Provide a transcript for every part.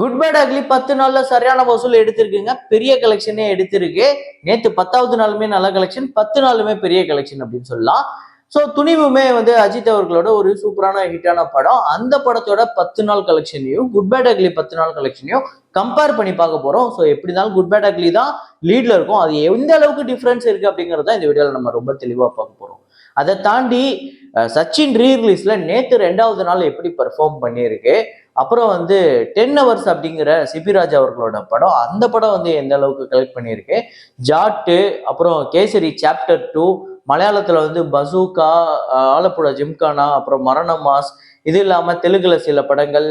Good bad ugly 10 நாள்ல சரியான வசூல் எடுத்திருக்குங்க. பெரிய கலெக்ஷனே எடுத்திருக்கு. நேத்து 10வது நாளுமே நல்ல கலெக்ஷன், 10 நாளுமே பெரிய கலெக்ஷன் அப்படின்னு சொல்லலாம். ஸோ துணிவுமே அஜித் அவர்களோட ஒரு சூப்பரான ஹிட்டான படம். அந்த படத்தோட 10 நாள் கலெக்ஷனையும் குட் பேட் அக்லி 10 நாள் கலெக்ஷனையும் கம்பேர் பண்ணி பார்க்க போறோம். ஸோ எப்படி இருந்தாலும் குட் பேட் அக்லி தான் லீட்ல இருக்கும். அது எந்த அளவுக்கு டிஃபரன்ஸ் இருக்கு அப்படிங்கறத இந்த வீடியோல நம்ம ரொம்ப தெளிவா பார்க்க போறோம். அதை தாண்டி சச்சின் ரீரிலீஸ்ல நேத்து 2வது நாள் எப்படி பெர்ஃபார்ம் பண்ணியிருக்கு, அப்புறம் 10 ஹவர்ஸ் அப்படிங்கிற சிபிராஜ் அவர்களோட படம், அந்த படம் எந்த அளவுக்கு கலெக்ட் பண்ணியிருக்கு, ஜாட்டு, அப்புறம் கேசரி சாப்டர் 2, மலையாளத்துல பசூகா, ஆலப்புழா ஜிம்கானா, அப்புறம் மரண மாஸ், இது இல்லாம தெலுங்குல சில படங்கள்,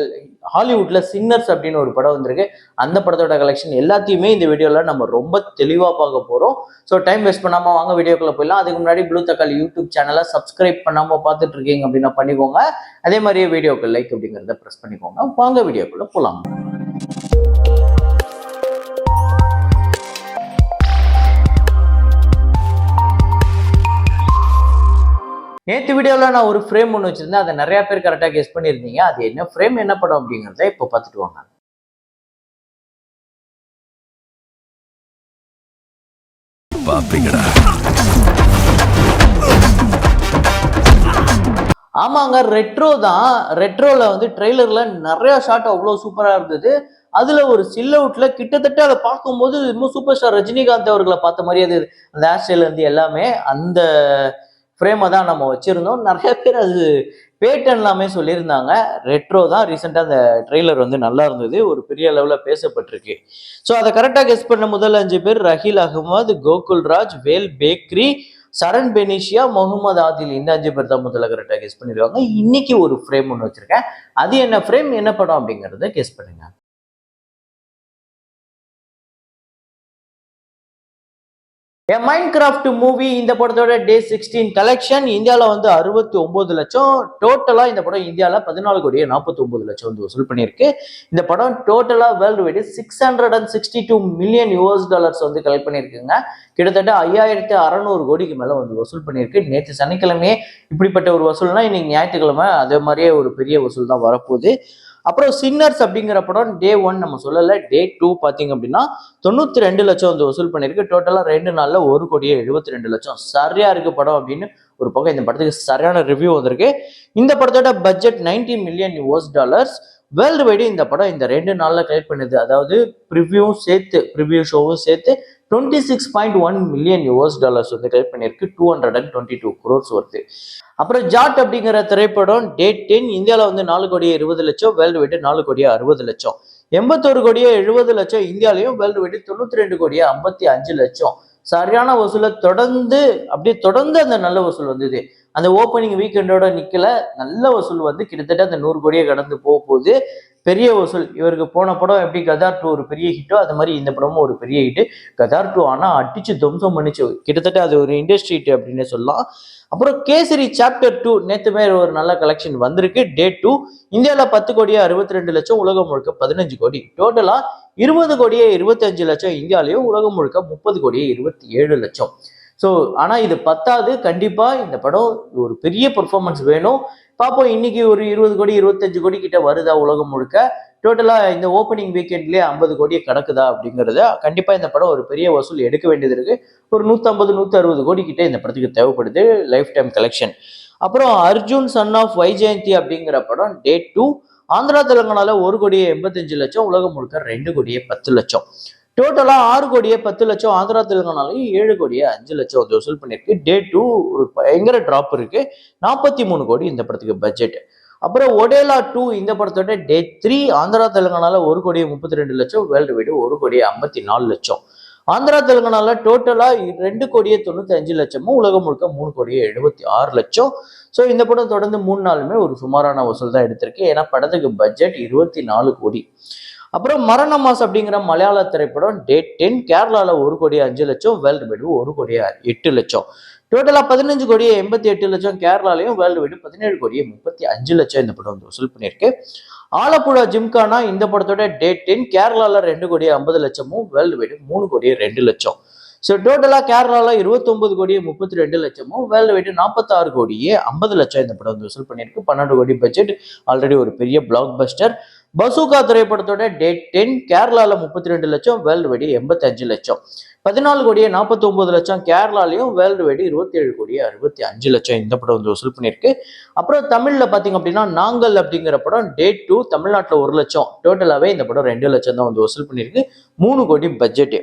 ஹாலிவுட்ல சின்னர்ஸ் அப்படின்னு ஒரு படம் வந்திருக்கு. அந்த படத்தோட கலெக்ஷன் எல்லாத்தையுமே இந்த வீடியோல நம்ம ரொம்ப தெளிவா பார்க்க போறோம். ஸோ டைம் வேஸ்ட் பண்ணாம வாங்க வீடியோக்குள்ள போயிடலாம். அதுக்கு முன்னாடி ப்ளூ தக்காளி யூடியூப் சேனலை சப்ஸ்கிரைப் பண்ணாம பார்த்துட்டு இருக்கீங்க அப்படின்னா பண்ணிக்கோங்க. அதே மாதிரியே வீடியோக்கு லைக் அப்படிங்கிறத ப்ரெஸ் பண்ணிக்கோங்க. வாங்க வீடியோக்குள்ள போலாம். நேற்று வீடியோவில் நான் ஒரு ஃப்ரேம் ஒன்று வச்சிருந்தேன். அதை நிறைய பேர் கரெக்டாக கெஸ் பண்ணியிருந்தீங்க. அது என்ன ஃப்ரேம், என்ன படம் அப்படிங்கிறத இப்போ பார்த்துட்டு வாங்க. ஆமாங்க, ரெட்ரோ தான். ரெட்ரோல ட்ரெய்லர்ல நிறைய ஷாட் அவ்வளோ சூப்பரா இருந்தது. அதுல ஒரு சில் அவுட்ல கிட்டத்தட்ட அதை பார்க்கும்போது இன்னும் சூப்பர் ஸ்டார் ரஜினிகாந்த் அவர்களை பார்த்த மாதிரி அது அந்த ஹேர் ஸ்டைல் எல்லாமே அந்த ஃப்ரேமை தான் நம்ம வச்சிருந்தோம். நிறைய பேர் அது பேட்டன் எல்லாமே சொல்லியிருந்தாங்க. ரெட்ரோ தான். ரீசெண்டாக அந்த ட்ரெய்லர் நல்லா இருந்தது, ஒரு பெரிய லெவலில் பேசப்பட்டிருக்கு. ஸோ அதை கரெக்டாக கெஸ் பண்ண முதல் 5 பேர் ரஹீல் அகமது, கோகுல்ராஜ், வேல் பேக்ரி, சரண் பெனிஷியா, முகமது ஆதில். இந்த 5 பேர் தான் முதல்ல கரெக்டாக கெஸ் பண்ணிருக்காங்க. இன்னைக்கு ஒரு ஃப்ரேம் ஒன்று வச்சிருக்கேன். அது என்ன ஃப்ரேம், என்ன படம் அப்படிங்கிறத கெஸ் பண்ணுங்க. மைன்கிராஃப்ட் மூவி இந்த படத்தோட டே 16 கலெக்ஷன் இந்தியாவில் 69 லட்சம். டோட்டலா இந்த படம் இந்தியாவில் 14 கோடியே 49 லட்சம் வசூல் பண்ணியிருக்கு. இந்த படம் டோட்டலா வேர்ல்டு வைடு $662 மில்லியன் கலெக்ட் பண்ணியிருக்குங்க. கிட்டத்தட்ட 5600 கோடிக்கு மேல வசூல் பண்ணியிருக்கு. நேற்று சனிக்கிழமையே இப்படிப்பட்ட ஒரு வசூல்னா இன்னைக்கு ஞாயிற்றுக்கிழமை அதே மாதிரியே ஒரு பெரிய வசூல் தான் வரப்போகுது. அப்புறம் சின்னர்ஸ் அப்படிங்கிற படம் டே 1 நம்ம சொல்லலை. டே 2 பார்த்தீங்க அப்படின்னா 92 லட்சம் வசூல் பண்ணியிருக்கு. டோட்டலாக 2 நாளில் 1 கோடியே 72 லட்சம். சரியா இருக்கு படம் அப்படின்னு ஒரு பக்கம் இந்த படத்துக்கு சரியான ரிவ்யூ வந்திருக்கு. இந்த படத்தோட பட்ஜெட் $90 மில்லியன். வேர்ல்டு வைடு இந்த படம் இந்த 2 நாளில் கலெக்ட் பண்ணுது. அதாவது ப்ரிவியூ ஷோவும் சேர்த்து $26.1 மில்லியன் கலெக்ட் பண்ணியிருக்கு. 222 crores வருது. அப்புறம் ஜாட் அப்படிங்கிற திரைப்படம் டே 10 இந்தியாவில் 4 கோடியே 20 லட்சம், வேர்ல்டு வைடு 4 கோடியே 60 லட்சம். 81 கோடியே 70 லட்சம் இந்தியாலையும், வேர்ல்டு வைடு 92 கோடியே 55 லட்சம். சரியான வசூலை தொடர்ந்து அந்த நல்ல வசூல் வந்தது. அந்த ஓப்பனிங் வீக்கெண்டோட நிக்கல, நல்ல வசூல் கிட்டத்தட்ட அந்த 100 கோடியை கடந்து போகுது. பெரிய வசூல். இவருக்கு போன படம் எப்படி கதார் 2 ஒரு பெரிய ஹிட்டோ அது மாதிரி இந்த படமும் ஒரு பெரிய ஹிட்டு. கதார் 2 ஆனால் அடிச்சு துவம்சம் பண்ணிச்சு. கிட்டத்தட்ட அது ஒரு இண்டஸ்ட்ரி ஹிட் அப்படின்னு சொல்லலாம். அப்புறம் கேசரி சாப்டர் 2 நேற்றுமே ஒரு நல்ல கலெக்ஷன் வந்திருக்கு. டே 2 இந்தியாவில் 10 கோடியே 62 லட்சம், உலகம் முழுக்க 15 கோடி. டோட்டலா 20 கோடியே 25 லட்சம் இந்தியாலையும், உலகம் முழுக்க 30 கோடியே 27 லட்சம். ஸோ ஆனால் இது பத்தாது. கண்டிப்பா இந்த படம் ஒரு பெரிய பெர்ஃபார்மன்ஸ் வேணும். பார்ப்போம். இன்னைக்கு ஒரு 20 கோடி 25 கோடி கிட்ட வருதா உலகம் முழுக்க. டோட்டலா இந்த ஓப்பனிங் வீக்கெண்ட்லேயே 50 கோடியை கடக்குதா அப்படிங்கிறத கண்டிப்பா இந்த படம் ஒரு பெரிய வசூல் எடுக்க வேண்டியது இருக்கு. ஒரு 150-160 கோடி கிட்ட இந்த படத்துக்கு தேவைப்படுது லைஃப் டைம் கலெக்ஷன். அப்புறம் அர்ஜுன் சன் ஆஃப் வைஜெயந்தி அப்படிங்கிற படம் டே 2 ஆந்திரா தெலுங்கானால 1 கோடியே 85 லட்சம், உலகம் முழுக்க 2 கோடியே 10 லட்சம். டோட்டலா 6 கோடியே 10 லட்சம். ஆந்திரா தெலுங்கானாலையும் 7 கோடியே 5 லட்சம் வசூல் பண்ணியிருக்கு. டே 2 ஒரு பயங்கர டிராப் இருக்கு. 43 கோடி இந்த படத்துக்கு பட்ஜெட். அப்புறம் ஒடேலா 2 இந்த படத்தோட டே 3 ஆந்திரா தெலுங்கானால 1 கோடியே 32 லட்சம், வேர்ல்டு வைடு 1 கோடியே 54 லட்சம். ஆந்திரா தெலுங்கானால டோட்டலா 2 கோடியே 95 லட்சமும், உலகம் முழுக்க 3 கோடியே 76 லட்சம். ஸோ இந்த படம் தொடர்ந்து 3 நாளுமே ஒரு சுமாரான வசூல் தான் எடுத்திருக்கு. ஏன்னா படத்துக்கு பட்ஜெட் 24 கோடி. அப்புறம் மரண மாஸ் அப்படிங்கிற மலையாள திரைப்படம் டே 10 கேரளால 1 கோடியே 5 லட்சம், வேர்ல்டு வைடு 1 கோடியே 8 லட்சம். டோட்டலா 15 கோடியே 88 லட்சம் கேரளாலையும், வேர்ல்டு வைடு 17 கோடியே 35 லட்சம் இந்த படம் வசூல் பண்ணியிருக்கு. ஆலப்புழா ஜிம்கானா இந்த படத்தோட டே 10 கேரளால 2 கோடியே 50 லட்சமும், வேர்ல்டு வைடு 3 கோடியே 2 லட்சம். ஸோ டோட்டலா கேரளால 29 கோடியே 32 லட்சமும், வேர்ல்டு வைடு 46 கோடியே 50 லட்சம் இந்த படம் வசூல் பண்ணியிருக்கு. 12 கோடி பட்ஜெட், ஆல்ரெடி ஒரு பெரிய பிளாக் பஸ்டர். பசூகா திரைப்படத்தோட டேட் 10 கேரளால 32 லட்சம், வேர்ல்டு வைடு 85 லட்சம். 14 கோடியே 49 லட்சம் கேரளாலையும், வேர்ல்டு வைடு 27 கோடியே 65 லட்சம் இந்த படம் வந்து வசூல் பண்ணியிருக்கு. அப்புறம் தமிழ்ல பாத்தீங்க அப்படின்னா நாங்கள் அப்படிங்கிற படம் டேட் 2 தமிழ்நாட்டுல 1 லட்சம், டோட்டலாவே இந்த படம் 2 லட்சம் தான் வந்து வசூல் பண்ணியிருக்கு. 3 கோடி பட்ஜெட்.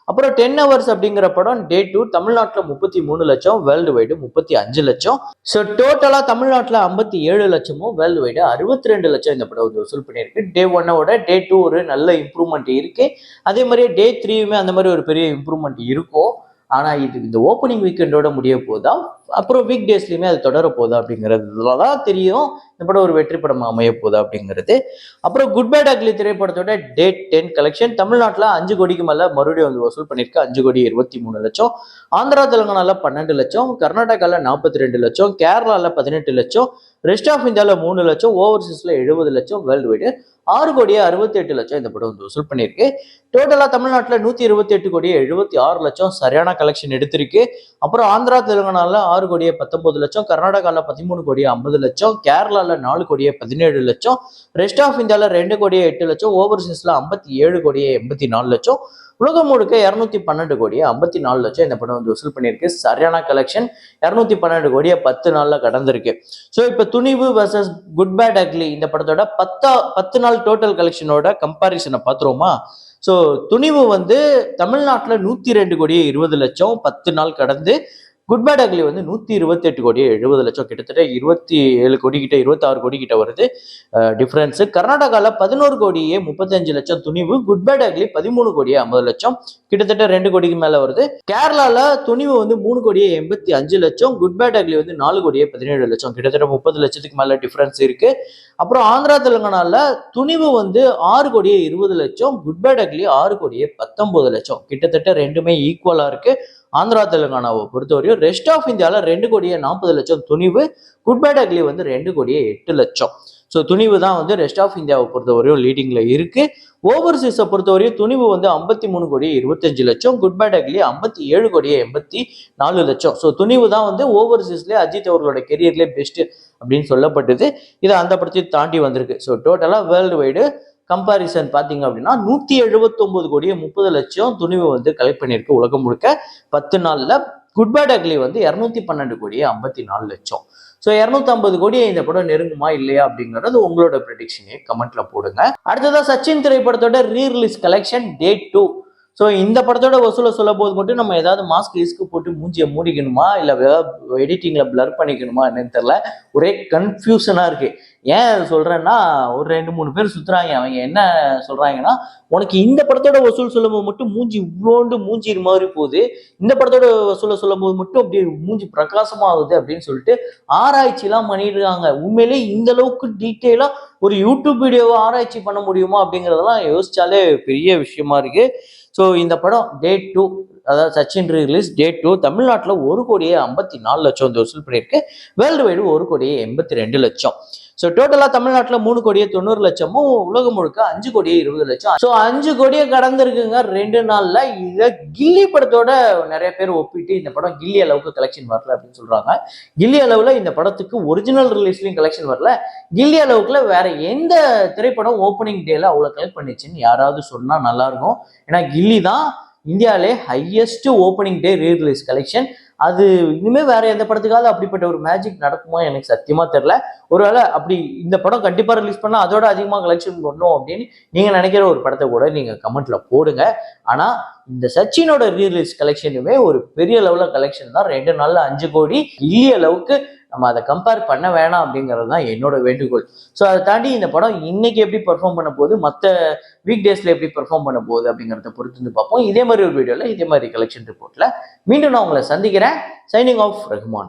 அப்புறம் 10 ஹவர்ஸ் அப்படிங்கிற படம் டே 2 தமிழ்நாட்டுல 33 லட்சம், வேர்ல்டு வைடு 35 லட்சம். ஸோ டோட்டலா தமிழ்நாட்டுல 57 லட்சமும், வேர்ல்டு வைடு 62 லட்சம் இந்த படம் வந்து வசூல் பண்ணியிருக்கு. டே 1 டே 2 ஒரு நல்ல இம்ப்ரூவ்மெண்ட் இருக்கு. அதே மாதிரியே டே 3யுமே அந்த மாதிரி ஒரு பெரிய இம்ப்ரூவ்மெண்ட் இருக்கும். ஆனா இது இந்த ஓப்பனிங் வீக்கெண்டோட முடிய போதா, அப்புறம் வீக் டேஸ்லயுமே அது தொடர போதா அப்படிங்கிறதுலாம் தெரியும் இந்த படம் ஒரு வெற்றி படம் அமைய போதா அப்படிங்கிறது. அப்புறம் குட் பேட் அக்லி திரைப்படத்தோட டேட் 10 கலெக்ஷன் தமிழ்நாட்டில் 5 கோடிக்கு மேல மறுபடியும் வந்து வசூல் பண்ணியிருக்கு. 5 கோடி 23 லட்சம். ஆந்திரா தெலுங்கானால 12 லட்சம், கர்நாடகால 42 லட்சம், கேரளால 18 லட்சம், ரெஸ்ட் ஆஃப் இந்தியாவில் 3 லட்சம், ஓவர்சீஸ்ல 70 லட்சம், வேர்ல்டு வைடு 6 கோடியே 68 லட்சம் இந்த படம் வந்து வசூல் பண்ணியிருக்கு. டோட்டலா தமிழ்நாட்டில் 128 கோடியே 76 லட்சம் சரியான கலெக்ஷன் எடுத்திருக்கு. அப்புறம் ஆந்திரா தெலுங்கானால 6 கோடியே 19 லட்சம், கர்நாடகால 13 கோடியே 50 லட்சம், கேரளால 4 கோடியே 17 லட்சம், ரெஸ்ட் ஆஃப் இந்தியாவில் 2 கோடியே 8 லட்சம், ஓவர்சீஸ்ல 57 கோடியே 84 லட்சம், உலகம் முழுக்க 212 கோடியே 54 லட்சம் இந்த படம் வந்து வசூல் பண்ணியிருக்கு. சரியான கலெக்ஷன் 212 கோடியே 10 நாள்ல கடந்திருக்கு. ஸோ இப்போ துணிவு வர்சஸ் குட் பேட் அக்லி இந்த படத்தோட 10 நாள் டோட்டல் கலெக்ஷனோட கம்பாரிசனை பார்த்துருவோமா? ஸோ துணிவு வந்து தமிழ்நாட்டில் 102 கோடியே 20 லட்சம் 10 நாள் கடந்து, குட் பேட் அக்லி வந்து 128 கோடியே 70 லட்சம், கிட்டத்தட்ட 27 கோடி கிட்ட 26 கோடி கிட்ட வருது டிஃபரன்ஸ். கர்நாடகால 11 கோடியே 35 லட்சம் துணிவு, குட் பேட் அக்லி 13 கோடியே 50 லட்சம், கிட்டத்தட்ட 2 கோடிக்கு மேல வருது. கேரளால துணிவு வந்து 3 கோடியே 85 லட்சம், குட் பேட் அக்லி வந்து 4 கோடியே 17 லட்சம், கிட்டத்தட்ட 30 லட்சத்துக்கு மேல டிஃபரன்ஸ் இருக்கு. அப்புறம் ஆந்திரா தெலுங்கானால துணிவு வந்து 6 கோடியே 20 லட்சம், குட் பேட் அக்லி 6 கோடியே 19 லட்சம், கிட்டத்தட்ட ரெண்டுமே ஈக்குவலா இருக்கு ஆந்திரா தெலுங்கானாவை பொறுத்தவரையும். ரெஸ்ட் ஆஃப் இந்தியாவில் 2 கோடியே 40 லட்சம் துணிவு, குட் பேட் அக்லி வந்து 2 கோடியே 8 லட்சம். ஸோ துணிவு தான் வந்து ரெஸ்ட் ஆஃப் இந்தியாவை பொறுத்தவரையும் லீடிங்ல இருக்கு. ஓவர்சீஸை பொறுத்தவரையும் துணிவு வந்து 53 கோடியே 25 லட்சம், குட் பேட் அக்லி 57 கோடியே 84 லட்சம். ஸோ துணிவு தான் வந்து ஓவர்சீஸ்லேயே அஜித் அவர்களோட கெரியர்லேயே பெஸ்ட் அப்படின்னு சொல்லப்பட்டது. இதை அந்த படத்தையும் தாண்டி வந்திருக்கு. ஸோ டோட்டலா வேர்ல்டு வைடு கம்பாரிசன் பார்த்தீங்க அப்படின்னா 179 கோடியே 30 லட்சம் துணிவு வந்து கலெக்ட் பண்ணியிருக்கு உலகம் முழுக்க 10 நாள்ல. குட் பேட் அக்லி வந்து 212 கோடியே 54 லட்சம். ஸோ 250 கோடியை இந்த படம் நெருங்குமா இல்லையா அப்படிங்கிறது உங்களோட ப்ரெடிக்ஷனே கமெண்ட்ல போடுங்க. அடுத்ததா சச்சின் திரைப்படத்தோட ரீரிலீஸ் கலெக்ஷன் டேட் 2. ஸோ இந்த படத்தோட வசூலை சொல்ல போது மட்டும் நம்ம ஏதாவது மாஸ்க் ரிஸ்க் போட்டு மூஞ்சியை மூடிக்கணுமா, இல்லை ஏதாவது எடிட்டிங்ல பிளர் பண்ணிக்கணுமா என்னன்னு தெரியல. ஒரே கன்ஃபியூஷனா இருக்கு. ஏன் சொல்றேன்னா, ஒரு 2-3 பேர் சுத்துறாங்க. அவங்க என்ன சொல்றாங்கன்னா, உனக்கு இந்த படத்தோட வசூல் சொல்லும் போது மட்டும் மூஞ்சி இவ்வளோண்டு மூஞ்சி மாதிரி போகுது, இந்த படத்தோட வசூலை சொல்லும் போது மட்டும் அப்படி மூஞ்சி பிரகாசமாகுது அப்படின்னு சொல்லிட்டு ஆராய்ச்சி எல்லாம் பண்ணிட்டு இருக்காங்க. உண்மையிலே இந்த அளவுக்கு டீட்டெயிலா ஒரு யூடியூப் வீடியோவை ஆராய்ச்சி பண்ண முடியுமா அப்படிங்கிறதெல்லாம் யோசிச்சாலே பெரிய விஷயமா இருக்கு. ஸோ இந்த படம் டேட் 2, அதாவது சச்சின் ரிலீஸ் டேட் 2 தமிழ்நாட்டில் 1 கோடியே 54 லட்சம் வந்து வசூல் பண்ணியிருக்கு. வேர்ல்டு வைடு 1 கோடியே 82 லட்சம். ஸோ டோட்டலாக தமிழ்நாட்டில் 3 கோடியே 90 லட்சமும், உலகம் முழுக்க 5 கோடியே 20 லட்சம். ஸோ 5 கோடியே கடந்திருக்குங்க 2 நாள்ல. இதை கில்லி படத்தோட நிறைய பேர் ஒப்பிட்டு இந்த படம் கில்லி அளவுக்கு கலெக்ஷன் வரல அப்படின்னு சொல்றாங்க. கில்லி அளவுல இந்த படத்துக்கு ஒரிஜினல் ரிலீஸ்லயும் கலெக்ஷன் வரல. கில்லி அளவுக்குல வேற எந்த திரைப்படம் ஓப்பனிங் டேல அவ்வளவு கலெக்ட் பண்ணிச்சுன்னு யாராவது சொன்னா நல்லா இருக்கும். ஏன்னா கில்லி தான் இந்தியாவிலே ஹையஸ்ட் ஓப்பனிங் டே ரீரிலீஸ் கலெக்ஷன். அது இனிமே வேற எந்த படத்துக்காவது அப்படிப்பட்ட ஒரு மேஜிக் நடக்குமா எனக்கு சத்தியமா தெரியல. ஒருவேளை அப்படி இந்த படம் கண்டிப்பா ரிலீஸ் பண்ணா அதோட அதிகமாக கலெக்ஷன் பண்ணும் அப்படின்னு நீங்க நினைக்கிற ஒரு படத்தை கூட நீங்க கமெண்ட்ல போடுங்க. ஆனா இந்த சச்சினோட ரீரிலீஸ் கலெக்ஷனுமே ஒரு பெரிய லெவல கலெக்ஷன் தான். 2 நாள்ல 5 கோடி இல்லைய அளவுக்கு நம்ம அதை கம்பேர் பண்ண வேணாம் அப்படிங்கிறது தான் என்னோட வேண்டுகோள். ஸோ அதை தாண்டி இந்த படம் இன்னைக்கு எப்படி பெர்ஃபார்ம் பண்ண போகுது, மற்ற வீக் டேஸ்ல எப்படி பெர்ஃபார்ம் பண்ண போகுது அப்படிங்கிறத பொறுத்து வந்து பார்ப்போம். இதே மாதிரி ஒரு வீடியோல இதே மாதிரி கலெக்ஷன் ரிப்போர்ட்ல மீண்டும் நான் உங்களை சந்திக்கிறேன். Signing off Rahman.